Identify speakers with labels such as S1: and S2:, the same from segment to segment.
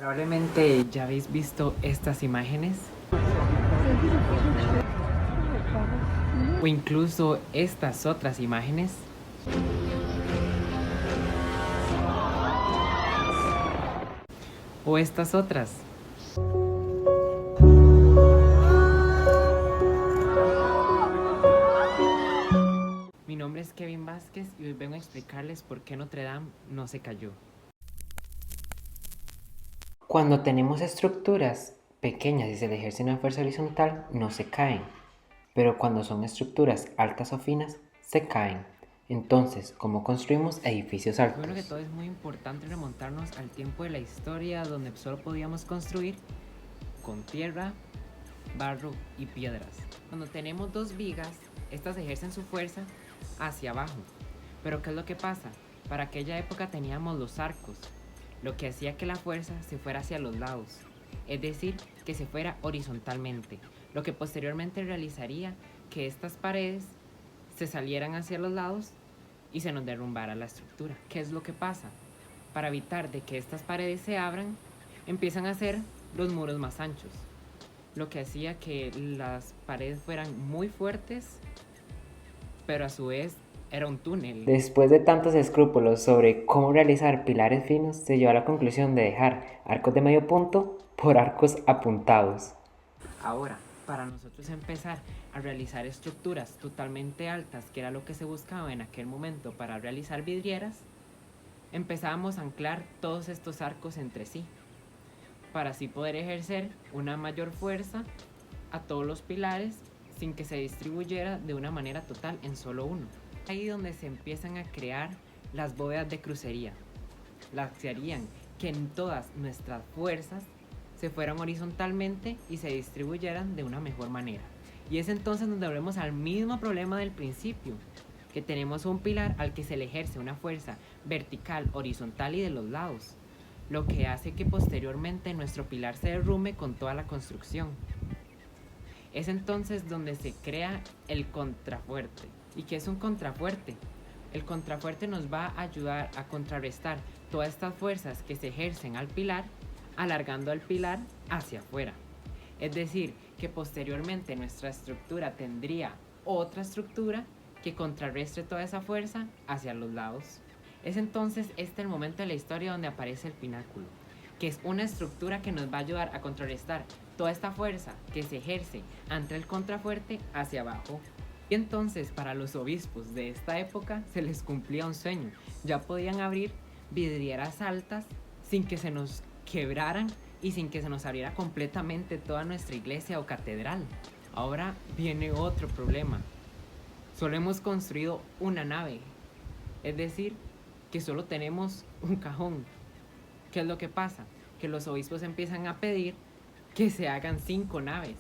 S1: Probablemente ya habéis visto estas imágenes o incluso estas otras imágenes. O estas otras. Mi nombre es Kevin Vázquez y hoy vengo a explicarles por qué Notre Dame no se cayó. Cuando tenemos estructuras pequeñas y se le ejerce una fuerza horizontal, no se caen. Pero cuando son estructuras altas o finas, se caen. Entonces, ¿cómo construimos edificios altos? Bueno, que todo es muy importante remontarnos al tiempo de la historia donde solo podíamos construir con tierra, barro y piedras. Cuando tenemos dos vigas, estas ejercen su fuerza hacia abajo. Pero ¿qué es lo que pasa? Para aquella época teníamos los arcos, lo que hacía que la fuerza se fuera hacia los lados, es decir, que se fuera horizontalmente, lo que posteriormente realizaría que estas paredes se salieran hacia los lados y se nos derrumbara la estructura. ¿Qué es lo que pasa? Para evitar de que estas paredes se abran, empiezan a hacer los muros más anchos, lo que hacía que las paredes fueran muy fuertes, pero a su vez era un túnel. Después de tantos escrúpulos sobre cómo realizar pilares finos, se llegó a la conclusión de dejar arcos de medio punto por arcos apuntados. Ahora, para nosotros empezar a realizar estructuras totalmente altas, que era lo que se buscaba en aquel momento para realizar vidrieras, empezábamos a anclar todos estos arcos entre sí, para así poder ejercer una mayor fuerza a todos los pilares sin que se distribuyera de una manera total en solo uno. Ahí donde se empiezan a crear las bóvedas de crucería, las que harían que en todas nuestras fuerzas se fueran horizontalmente y se distribuyeran de una mejor manera. Y es entonces donde volvemos al mismo problema del principio, que tenemos un pilar al que se le ejerce una fuerza vertical, horizontal y de los lados, lo que hace que posteriormente nuestro pilar se derrumbe con toda la construcción. Es entonces donde se crea el contrafuerte. ¿Y qué es un contrafuerte? El contrafuerte nos va a ayudar a contrarrestar todas estas fuerzas que se ejercen al pilar, alargando el pilar hacia afuera. Es decir, que posteriormente nuestra estructura tendría otra estructura que contrarrestre toda esa fuerza hacia los lados. Es entonces el momento de la historia donde aparece el pináculo, que es una estructura que nos va a ayudar a contrarrestar toda esta fuerza que se ejerce ante el contrafuerte hacia abajo. Y entonces para los obispos de esta época se les cumplía un sueño. Ya podían abrir vidrieras altas sin que se nos quebraran y sin que se nos abriera completamente toda nuestra iglesia o catedral. Ahora viene otro problema. Solo hemos construido una nave, es decir, que solo tenemos un cajón. ¿Qué es lo que pasa? Que los obispos empiezan a pedir que se hagan 5 naves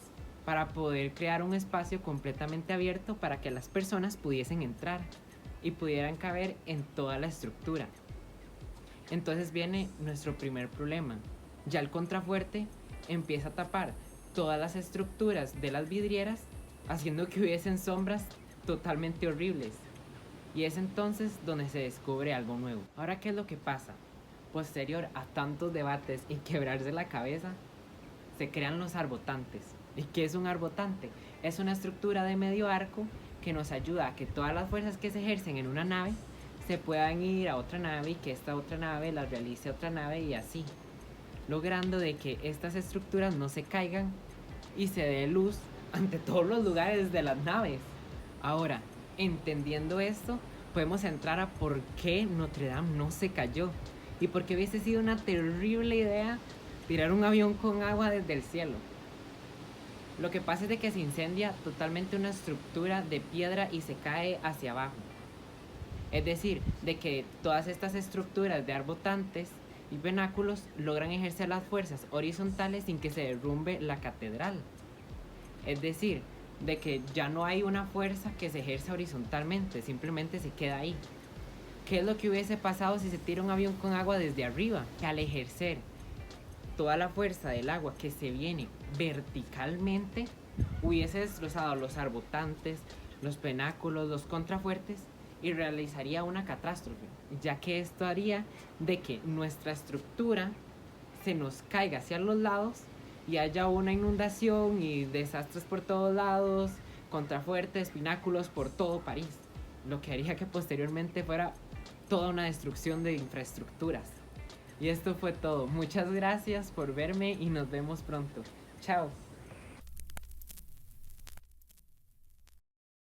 S1: para poder crear un espacio completamente abierto para que las personas pudiesen entrar y pudieran caber en toda la estructura. Entonces viene nuestro primer problema. Ya el contrafuerte empieza a tapar todas las estructuras de las vidrieras, haciendo que hubiesen sombras totalmente horribles. Y es entonces donde se descubre algo nuevo. Ahora, ¿qué es lo que pasa? Posterior a tantos debates y quebrarse la cabeza, se crean los arbotantes. ¿Y qué es un arbotante? Es una estructura de medio arco que nos ayuda a que todas las fuerzas que se ejercen en una nave se puedan ir a otra nave y que esta otra nave las realice otra nave y así, logrando de que estas estructuras no se caigan y se dé luz ante todos los lugares de las naves. Ahora, entendiendo esto, podemos entrar a por qué Notre Dame no se cayó y por qué hubiese sido una terrible idea tirar un avión con agua desde el cielo. Lo que pasa es de que se incendia totalmente una estructura de piedra y se cae hacia abajo. Es decir, de que todas estas estructuras de arbotantes y pináculos logran ejercer las fuerzas horizontales sin que se derrumbe la catedral. Es decir, de que ya no hay una fuerza que se ejerza horizontalmente, simplemente se queda ahí. ¿Qué es lo que hubiese pasado si se tira un avión con agua desde arriba? Que al ejercer toda la fuerza del agua que se viene verticalmente, hubiese destrozado los arbotantes, los pináculos, los contrafuertes y realizaría una catástrofe, ya que esto haría de que nuestra estructura
S2: se nos caiga hacia los lados y haya una inundación y desastres por todos lados, contrafuertes, pináculos por todo París, lo que haría que posteriormente fuera toda una destrucción de infraestructuras. Y esto fue todo. Muchas gracias por verme y nos vemos pronto. Chao.